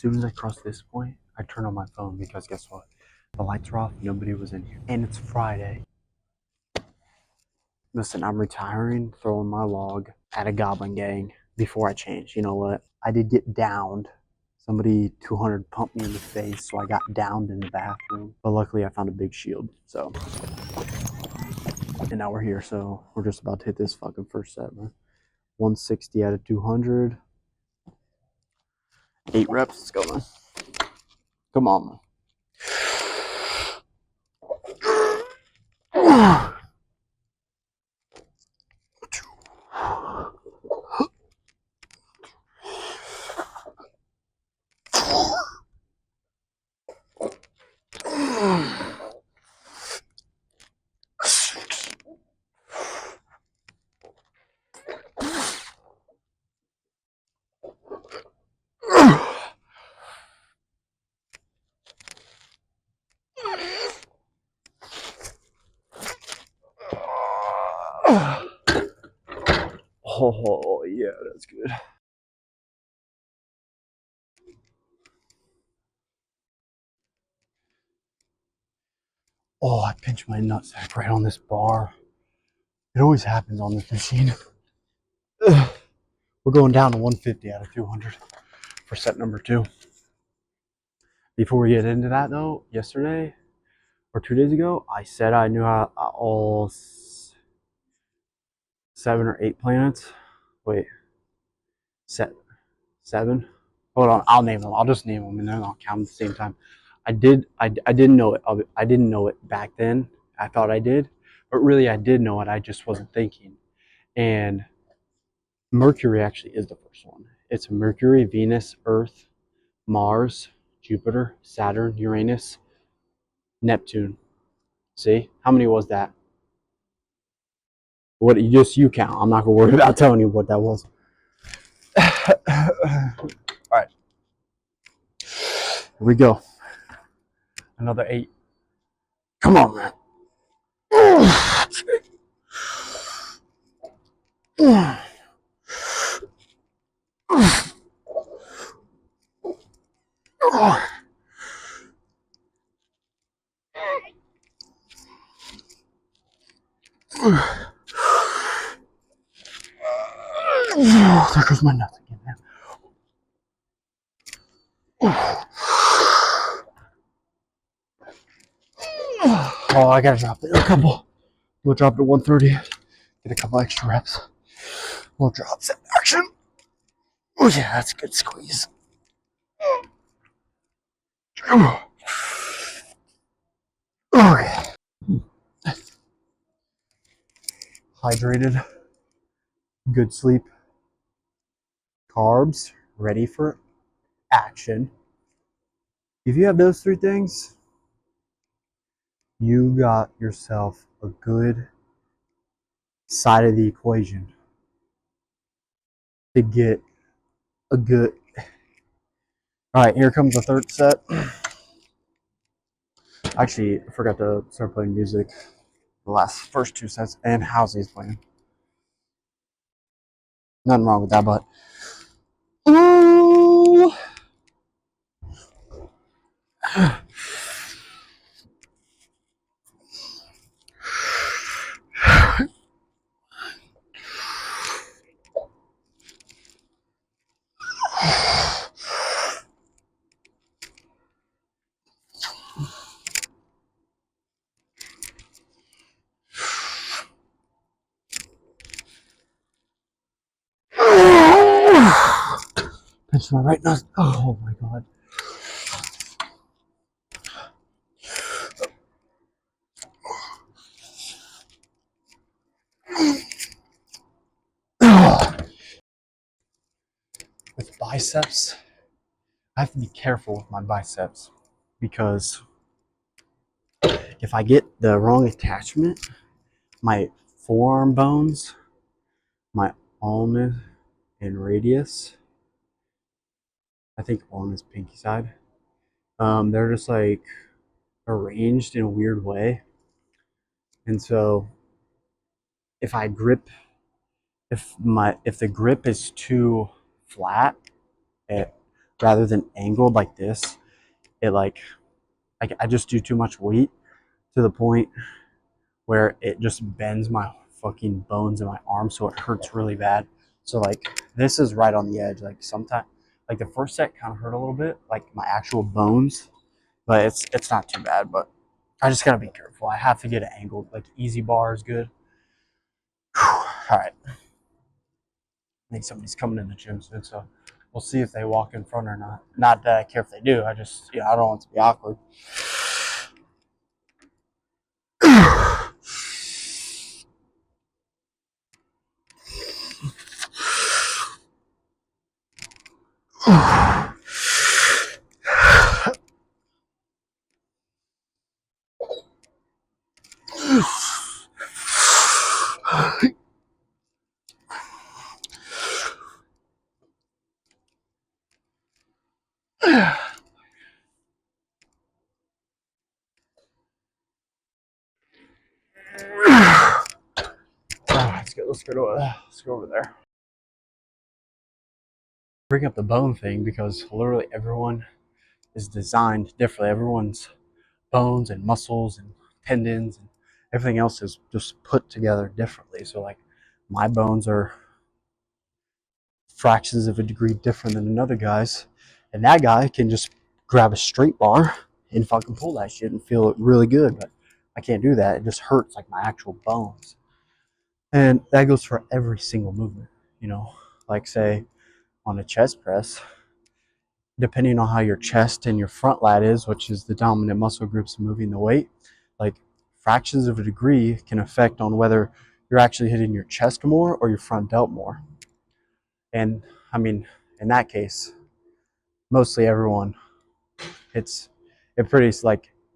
soon as I crossed this point, I turned on my phone because guess what? The lights were off, nobody was in here. And it's Friday. Listen, I'm retiring, throwing my log at a goblin gang before I change. You know what? I did get downed. Somebody 200 pumped me in the face, so I got downed in the bathroom. But luckily I found a big shield, so. And now we're here, so we're just about to hit this fucking first set, man. 160 out of 200. 8 reps, let's go, man. Come on, man. Oh, yeah, that's good. Oh, I pinched my nutsack right on this bar. It always happens on this machine. We're going down to 150 out of 200 for set number 2. Before we get into that, though, yesterday or 2 days ago, I said I knew how all 7 or 8 planets. Wait, 7. Hold on, I'll name them. I'll just name them and then I'll count them at the same time. I didn't know it. I didn't know it back then. I thought I did, but really I did know it. I just wasn't thinking. And Mercury actually is the first one. It's Mercury, Venus, Earth, Mars, Jupiter, Saturn, Uranus, Neptune. See? How many was that? What you count. I'm not gonna worry about telling you what that was. Alright. Here we go. Another 8. Come on, man. There goes my nuts again, man. Oh, I gotta drop it. A couple. We'll drop it to 130. Get a couple extra reps. We'll drop set action. Oh yeah, that's a good squeeze. Okay. Hydrated. Good sleep. Carbs. Ready for action. If you have those 3 things, you got yourself a good side of the equation to get a good. All right, here comes the third set. Actually, I forgot to start playing music the first 2 sets, and Housley's playing. Nothing wrong with that, but ooh. Pinch my right nose. Oh my god. With biceps, I have to be careful with my biceps because if I get the wrong attachment, my forearm bones, my ulna and radius, I think ulna is pinky side, they're just like arranged in a weird way. And so if I grip, if the grip is too flat, rather than angled like this, it like I just do too much weight to the point where it just bends my fucking bones in my arm, so it hurts really bad. So like this is right on the edge. Like sometimes, like the first set kind of hurt a little bit, like my actual bones, but it's not too bad. But I just gotta be careful. I have to get it angled. Like easy bar is good. All right. I think somebody's coming in the gym soon, so we'll see if they walk in front or not. Not that I care if they do. I just, I don't want it to be awkward. Let's go over there. Bring up the bone thing because literally everyone is designed differently. Everyone's bones and muscles and tendons and everything else is just put together differently. So like my bones are fractions of a degree different than another guy's, and that guy can just grab a straight bar and fucking pull that shit and feel it really good. But I can't do that. It just hurts like my actual bones. And that goes for every single movement, like say on a chest press, depending on how your chest and your front lat is, which is the dominant muscle groups moving the weight, like fractions of a degree can affect on whether you're actually hitting your chest more or your front delt more. And I mean, in that case, mostly everyone,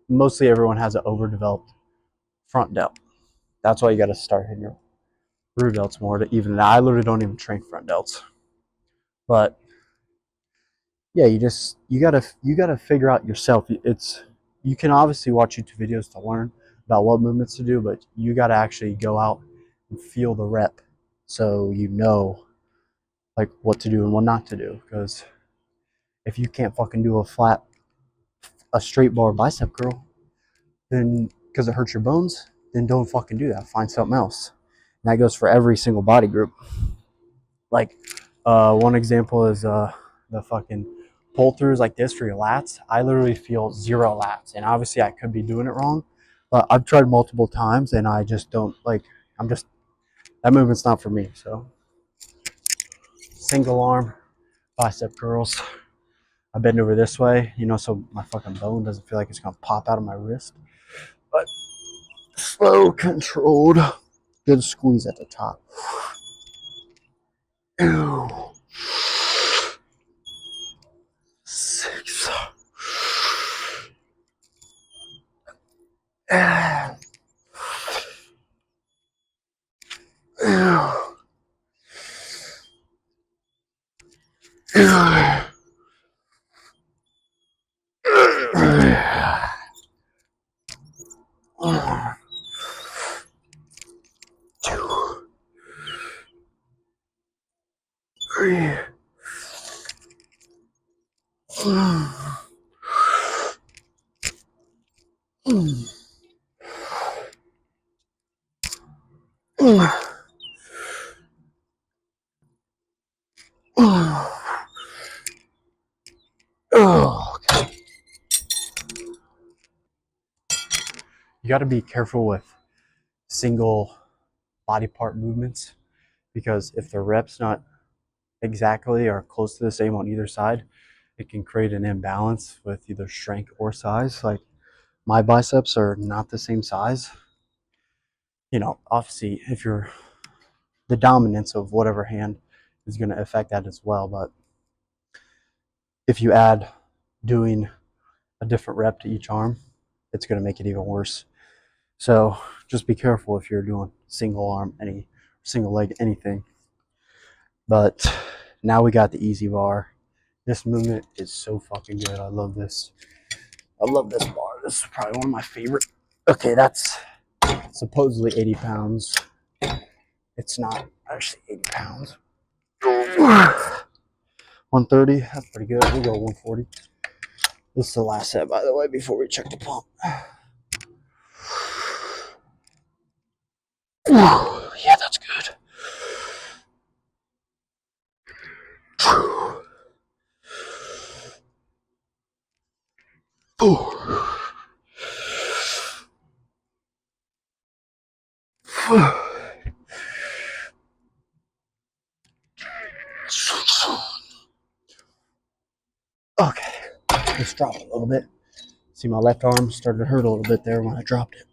mostly everyone has an overdeveloped front delt. That's why you got to start hitting your rear delts more to even. I literally don't even train front delts, but yeah, you gotta figure out yourself. You can obviously watch YouTube videos to learn about what movements to do, but you gotta actually go out and feel the rep, so you know like what to do and what not to do. Because if you can't fucking do a straight bar bicep curl, then because it hurts your bones, then don't fucking do that. Find something else. And that goes for every single body group. Like one example is the fucking pull throughs like this for your lats. I literally feel zero lats, and obviously I could be doing it wrong, but I've tried multiple times and I just don't like. That movement's not for me. So single arm bicep curls. I bend over this way, so my fucking bone doesn't feel like it's gonna pop out of my wrist. But slow, controlled, good squeeze at the top. Ew. 6. You got to be careful with single body part movements, because if the rep's not exactly or close to the same on either side, it can create an imbalance with either strength or size. Like my biceps are not the same size. Obviously, if you're the dominance of whatever hand is going to affect that as well. But if you add doing a different rep to each arm, it's going to make it even worse. So just be careful if you're doing single arm, single leg, anything. But now we got the easy bar. This movement is so fucking good. I love this. I love this bar. This is probably one of my favorite. Okay, that's supposedly 80 pounds. It's not actually 80 pounds. One 130. That's pretty good. We'll go 140. This is the last set, by the way, before we check the pump. Yeah, that's good. Okay, let's drop it a little bit. See, my left arm started to hurt a little bit there when I dropped it.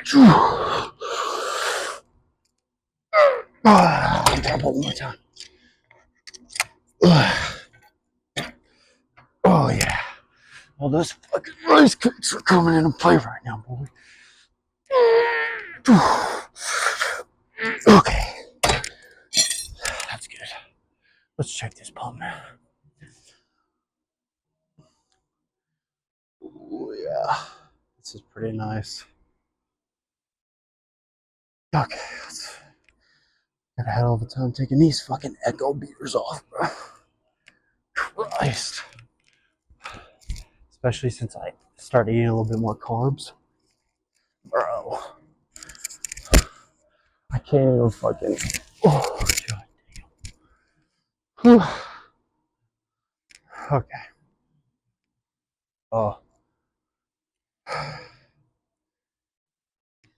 Drop it one more time. Oh yeah. Well, those fucking rice cakes are coming into play right now, boy. Okay. That's good. Let's check this pump now. Oh yeah. This is pretty nice. Okay, let's got a hell of a time taking these fucking echo beaters off, bro. Christ. Especially since I started eating a little bit more carbs. Bro. I can't even fucking. Oh, God damn. Okay. Oh.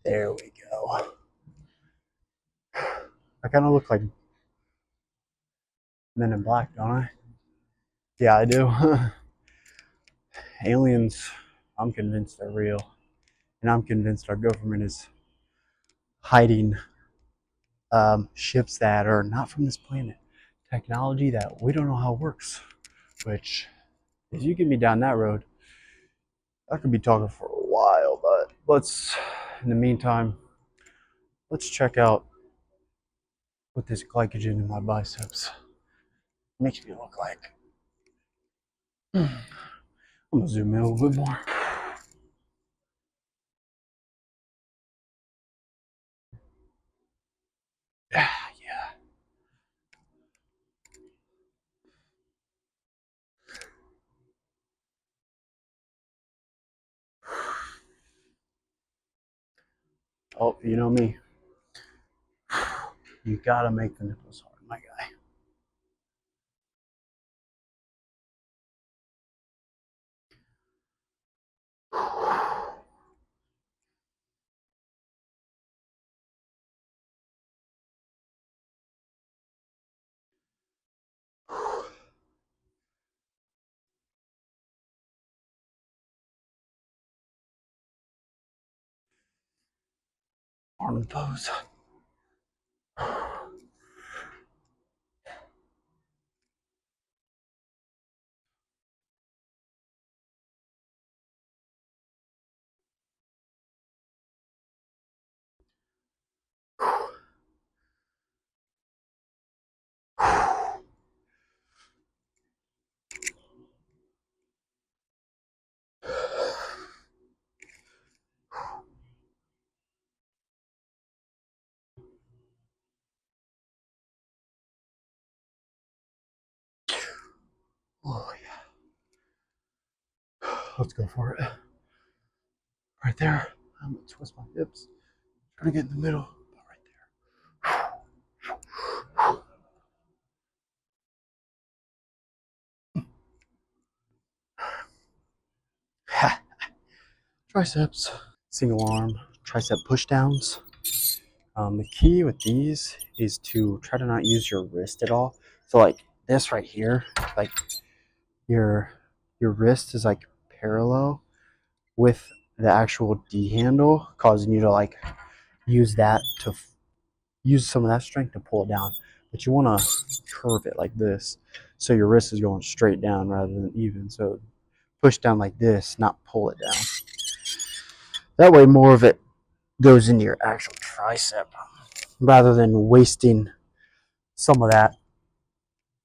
There we go. I kind of look like Men in Black, don't I? Yeah, I do. Aliens, I'm convinced they're real. And I'm convinced our government is hiding ships that are not from this planet. Technology that we don't know how it works. Which, if you get me down that road, I could be talking for a while. But let's, in the meantime, let's check out what this glycogen in my biceps makes me look like. I'm gonna zoom in a little bit more. Yeah. Oh, you know me. You gotta make the nipples hard, my guy. Arm pose. Oh yeah. Let's go for it. Right there. I'm gonna twist my hips. Try to get in the middle. Right there. Triceps. Single arm. Tricep push downs. The key with these is to try to not use your wrist at all. So like this right here, like your wrist is like parallel with the actual D handle, causing you to like use that to use some of that strength to pull it down. But you want to curve it like this, so your wrist is going straight down rather than even. So push down like this, not pull it down. That way, more of it goes into your actual tricep rather than wasting some of that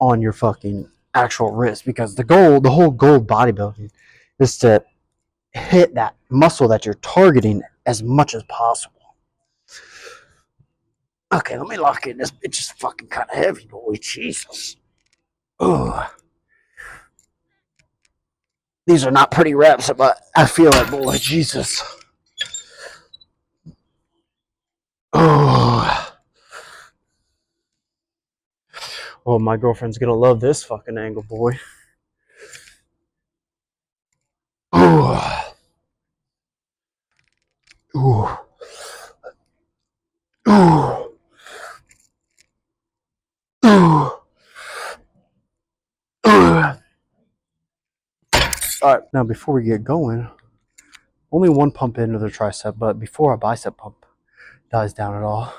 on your fucking actual wrist. Because the whole goal of bodybuilding is to hit that muscle that you're targeting as much as possible. Okay, let me lock in. This bitch is fucking kind of heavy, boy. Jesus. Oh, these are not pretty reps, but I feel it, boy. Jesus. Oh. Oh, my girlfriend's gonna love this fucking angle, boy. Oh. Ooh. Ooh. Ooh. All right, now before we get going, only one pump into the tricep, but before our bicep pump dies down at all,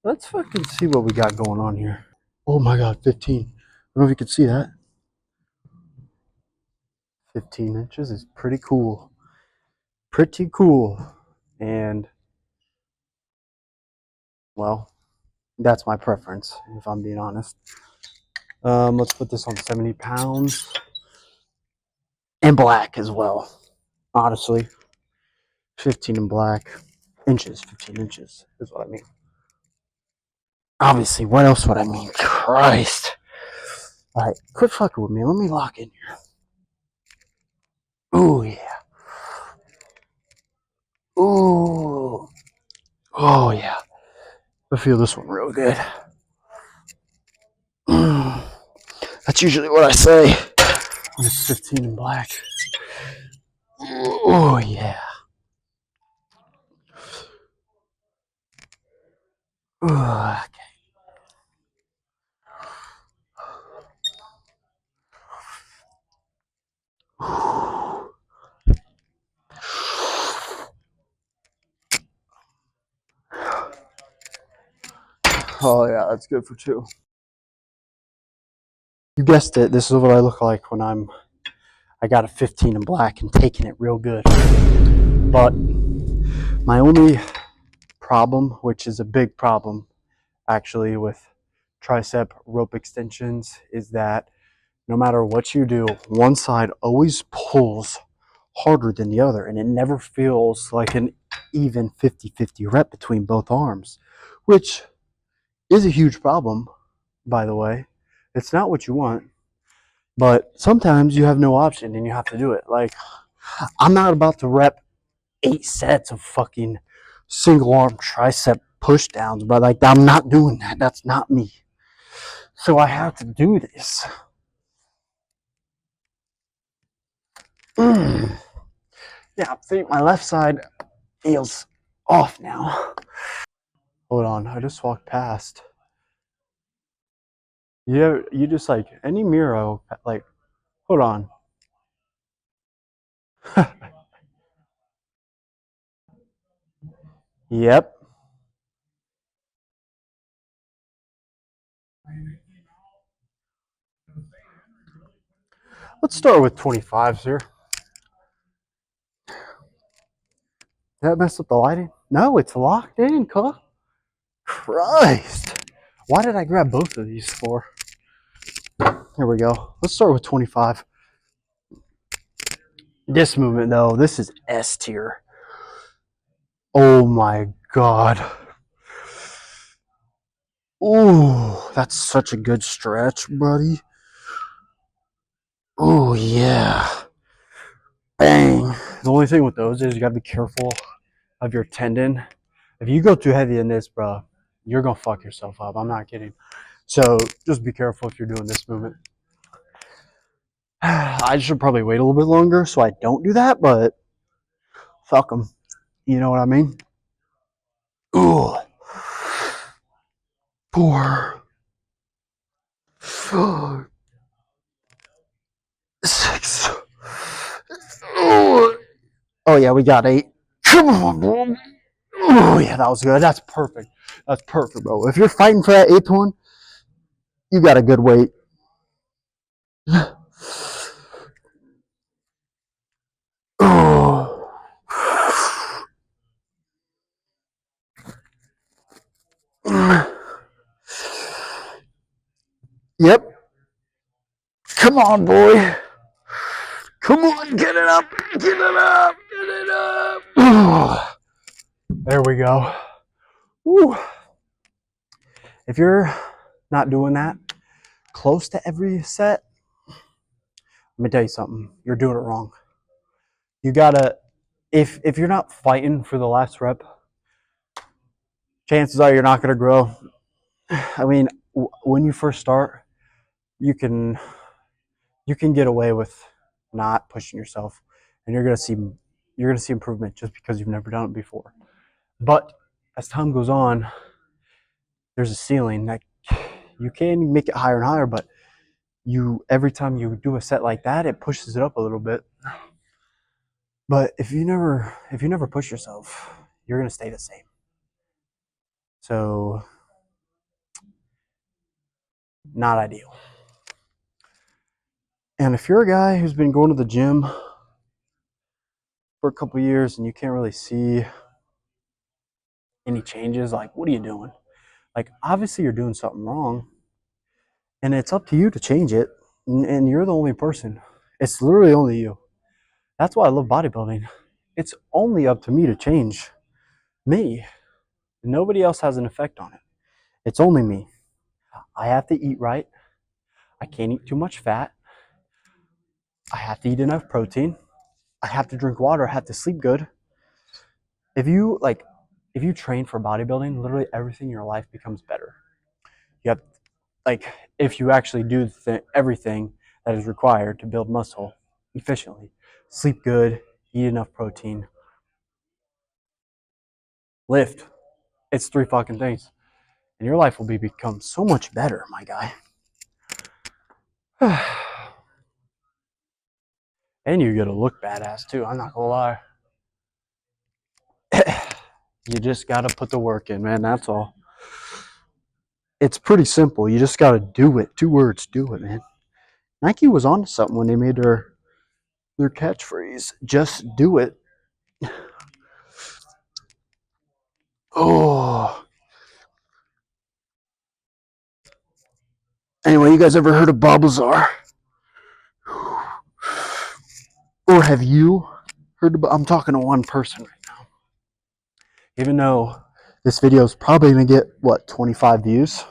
let's fucking see what we got going on here. Oh my god, 15. I don't know if you can see that. 15 inches is pretty cool. Pretty cool. And, well, that's my preference, if I'm being honest. Let's put this on 70 pounds. And black as well, honestly. 15 in black. Inches, 15 inches is what I mean. Obviously, what else would I mean? Christ. Alright, quit fucking with me. Let me lock in here. Ooh, yeah. Ooh. Oh, yeah. I feel this one real good. That's usually what I say when it's 15 in black. Oh, yeah. Okay. Oh, yeah, that's good for two. You guessed it. This is what I look like when I got a 15 in black and taking it real good. But my only problem, which is a big problem actually with tricep rope extensions, is that no matter what you do, one side always pulls harder than the other, and it never feels like an even 50-50 rep between both arms, which is a huge problem, by the way. It's not what you want, but sometimes you have no option and you have to do it. Like, I'm not about to rep 8 sets of fucking single arm tricep push downs, but like, I'm not doing that. That's not me. So I have to do this. Yeah, see, my left side feels off now. Hold on, I just walked past. You just like any mirror, like, hold on. Yep. Let's start with 25s here. Did that mess up the lighting? No, it's locked in, cuh. Christ. Why did I grab both of these for? Here we go. Let's start with 25. This movement, though, this is S tier. Oh my god. Ooh, that's such a good stretch, buddy. Oh yeah. Bang. The only thing with those is you gotta be careful of your tendon. If you go too heavy in this, bro, you're gonna fuck yourself up. I'm not kidding. So just be careful if you're doing this movement. I should probably wait a little bit longer so I don't do that, but fuck them. You know what I mean? Ooh. 4, 5, 6. Oh, yeah, we got 8. Come on, bro. Oh, yeah, that was good. That's perfect. That's perfect, bro. If you're fighting for that 8th one, you got a good weight. Oh. Yep. Come on, boy. Come on, get it up. Get it up. Get it up. There we go. Woo. If you're not doing that close to every set, let me tell you something. You're doing it wrong. You gotta, if you're not fighting for the last rep, chances are you're not gonna grow. I mean, when you first start, you can get away with not pushing yourself, and you're gonna see improvement just because you've never done it before. But as time goes on, there's a ceiling that you can make it higher and higher, but every time you do a set like that, it pushes it up a little bit. But if you never push yourself, you're gonna stay the same. So not ideal. And if you're a guy who's been going to the gym for a couple of years and you can't really see any changes, like, what are you doing? Like, obviously you're doing something wrong, and it's up to you to change it. And you're the only person. It's literally only you. That's why I love bodybuilding. It's only up to me to change me. Nobody else has an effect on it. It's only me. I have to eat right. I can't eat too much fat. I have to eat enough protein. I have to drink water. I have to sleep good. If you train for bodybuilding, literally everything in your life becomes better. You have, if you actually do everything that is required to build muscle efficiently, sleep good, eat enough protein, lift. It's 3 fucking things, and your life will become so much better, my guy. And you get to look badass too. I'm not gonna lie. You just gotta put the work in, man. That's all. It's pretty simple. You just gotta do it. 2 words, do it, man. Nike was on something when they made their catchphrase. Just do it. Oh. Anyway, you guys ever heard of Bob Lazar? Or have you heard of? I'm talking to one person right now. Even though this video is probably gonna get 25 views.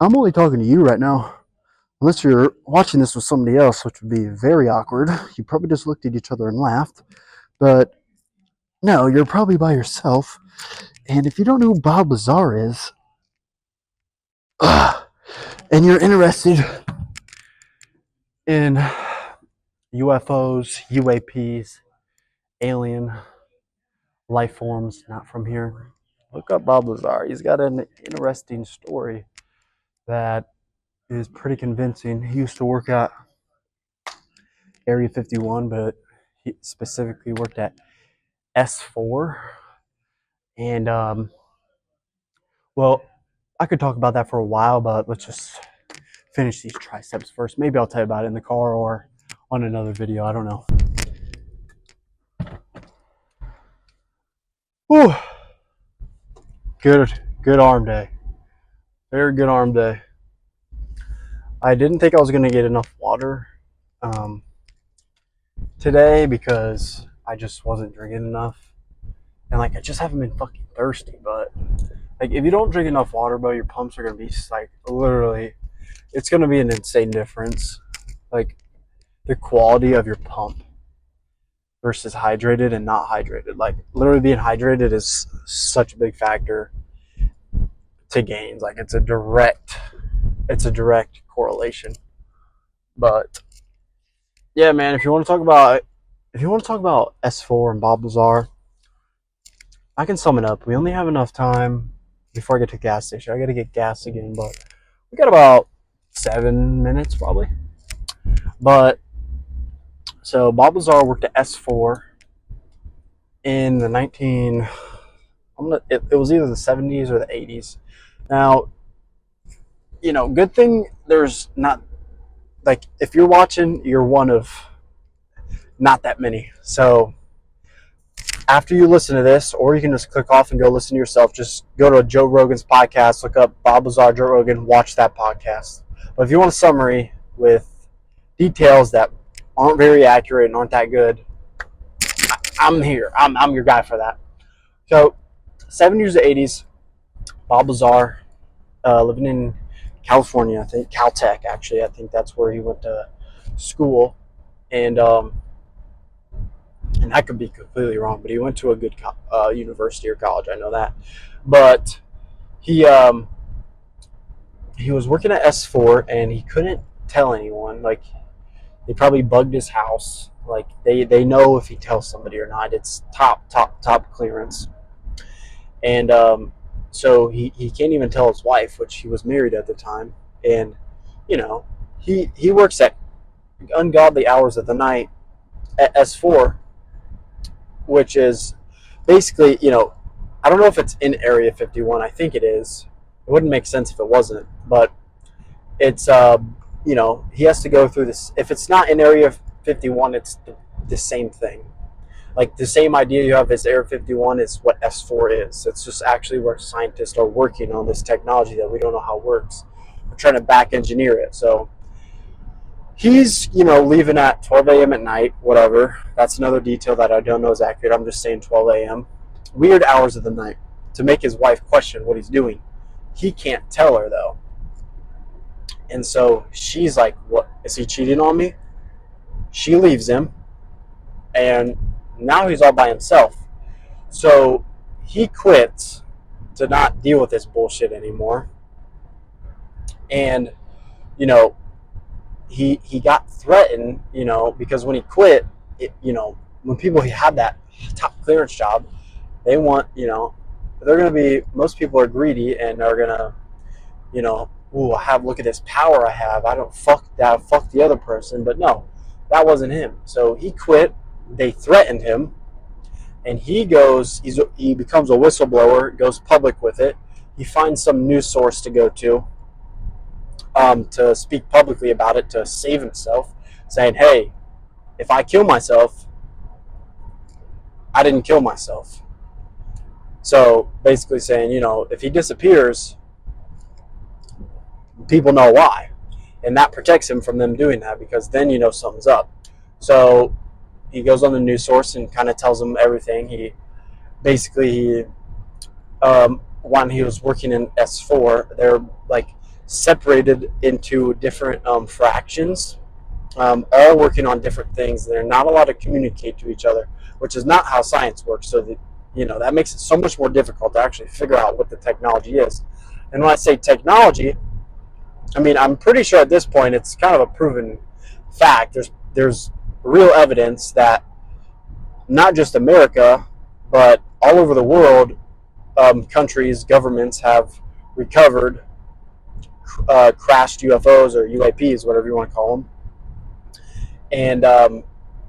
I'm only talking to you right now. Unless you're watching this with somebody else, which would be very awkward. You probably just looked at each other and laughed. But no, you're probably by yourself. And if you don't know who Bob Lazar is, and you're interested in UFOs, UAPs, alien life forms not from here, look up Bob Lazar. He's got an interesting story that is pretty convincing. He used to work at Area 51, but he specifically worked at S4. And, well, I could talk about that for a while, but let's just finish these triceps first. Maybe I'll tell you about it in the car or on another video. I don't know. Whew. Good arm day. Very good arm day. I didn't think I was going to get enough water today because I just wasn't drinking enough. And, I just haven't been fucking thirsty. But, if you don't drink enough water, bro, your pumps are going to be, literally, it's going to be an insane difference. The quality of your pump versus hydrated and not hydrated. Literally being hydrated is such a big factor to gains. It's a direct correlation. But yeah, man, if you want to talk about S4 and Bob Lazar, I can sum it up. We only have enough time before I get to the gas station. I got to get gas again, but we got about 7 minutes probably. But so Bob Lazar worked at S4 in the it was either the 70s or the 80s. Now, good thing there's not, if you're watching, you're one of not that many. So after you listen to this, or you can just click off and go listen to yourself, just go to Joe Rogan's podcast, look up Bob Lazar, Joe Rogan, watch that podcast. But if you want a summary with details that aren't very accurate and aren't that good, I'm here. I'm your guy for that. So 70s to 80s, Bob Lazar living in California. I think Caltech, actually. I think that's where he went to school, and and I could be completely wrong, but he went to a good university or college. I know that, but he he was working at S4 and he couldn't tell anyone. Like they probably bugged his house. Like they know if he tells somebody or not. It's top clearance, and so he can't even tell his wife, which he was married at the time, and you know he works at ungodly hours of the night at S4, which is basically, I don't know if it's in Area 51. I think it is. It wouldn't make sense if it wasn't, but it's he has to go through this. If it's not in Area 51, it's the same thing. Like the same idea you have as Area 51 is what S4 is. It's just actually where scientists are working on this technology that we don't know how it works. We're trying to back engineer it. So he's, leaving at 12 a.m. at night, whatever. That's another detail that I don't know is accurate. I'm just saying 12 a.m. Weird hours of the night to make his wife question what he's doing. He can't tell her, though. And so she's like, what? Is he cheating on me? She leaves him. And now he's all by himself. So he quits to not deal with this bullshit anymore. And, he got threatened, because when he quit, when people he had that top clearance job, they want, they're going to be, most people are greedy and are going to, look at this power I have. I don't fuck the other person. But no, that wasn't him. So he quit. They threatened him. And he becomes a whistleblower, goes public with it. He finds some news source to go to speak publicly about it, to save himself, saying, hey, if I kill myself, I didn't kill myself. So basically saying, if he disappears, people know why. And that protects him from them doing that, because then something's up. So he goes on the news source and kind of tells them everything. When he was working in S4, they're like separated into different fractions, all working on different things. They're not allowed to communicate to each other, which is not how science works. So that makes it so much more difficult to actually figure out what the technology is. And when I say technology, I mean, I'm pretty sure at this point it's kind of a proven fact. There's real evidence that not just America, but all over the world, countries, governments have recovered crashed UFOs or UAPs, whatever you want to call them. And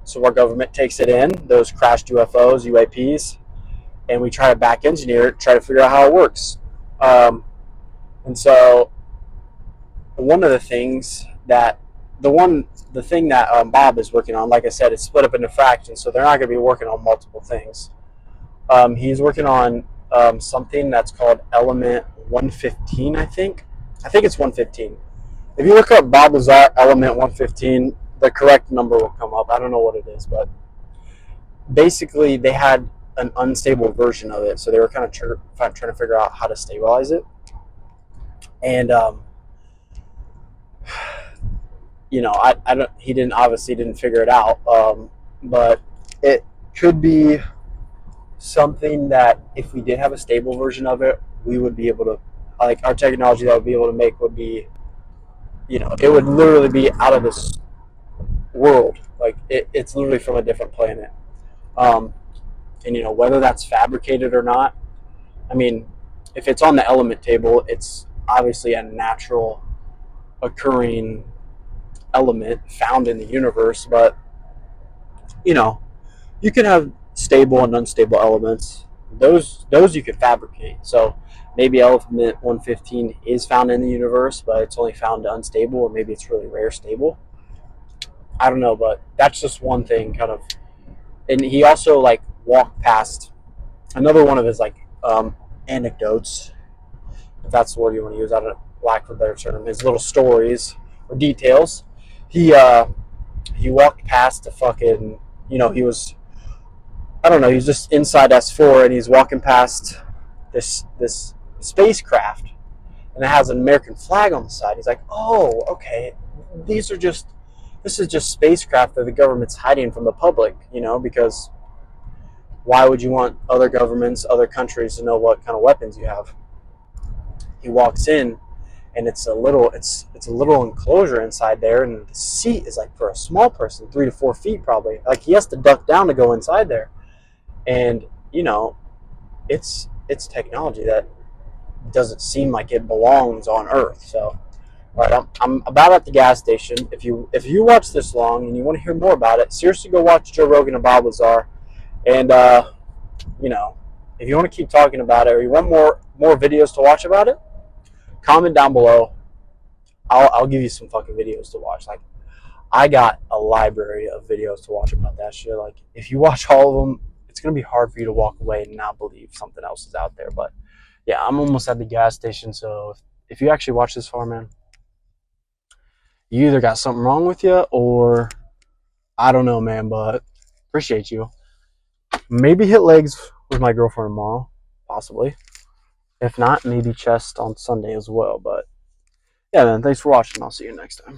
so our government takes it in, those crashed UFOs, UAPs, and we try to back engineer it, try to figure out how it works. And so one of the things that the thing that Bob is working on, like I said, is split up into fractions, so they're not going to be working on multiple things. He's working on something that's called element 115, I think it's 115. If you look up Bob Lazar element 115, the correct number will come up. I don't know what it is, but basically they had an unstable version of it, so they were kind of trying to figure out how to stabilize it. And I don't. He didn't figure it out. But it could be something that if we did have a stable version of it, we would be able to, like, our technology that would be able to make would be, it would literally be out of this world. Like it's literally from a different planet. And whether that's fabricated or not, I mean, if it's on the element table, it's obviously a natural occurring element found in the universe. But you can have stable and unstable elements. Those you could fabricate. So maybe element 115 is found in the universe, but it's only found unstable, or maybe it's really rare stable. I don't know, but that's just one thing, kind of. And he also walked past another one of his anecdotes, if that's the word you want to use, I don't lack for a better term, his little stories or details. He walked past a fucking, he was, I don't know, he was just inside S4 and he's walking past this spacecraft, and it has an American flag on the side. He's like, oh, okay, this is just spacecraft that the government's hiding from the public, because why would you want other governments, other countries to know what kind of weapons you have? He walks in, and it's a little enclosure inside there, and the seat is like for a small person, 3 to 4 feet probably. Like he has to duck down to go inside there, and it's technology that doesn't seem like it belongs on Earth. So, all right, I'm about at the gas station. If you watch this long and you want to hear more about it, seriously go watch Joe Rogan and Bob Lazar. And if you want to keep talking about it, or you want more videos to watch about it, comment down below. I'll give you some fucking videos to watch. Like I got a library of videos to watch about that shit. Like if you watch all of them, it's gonna be hard for you to walk away and not believe something else is out there. But yeah, I'm almost at the gas station. So if you actually watch this far, man, you either got something wrong with you or I don't know, man. But appreciate you. Maybe hit legs with my girlfriend tomorrow, possibly. If not, maybe chest on Sunday as well. But yeah, man, thanks for watching. I'll see you next time.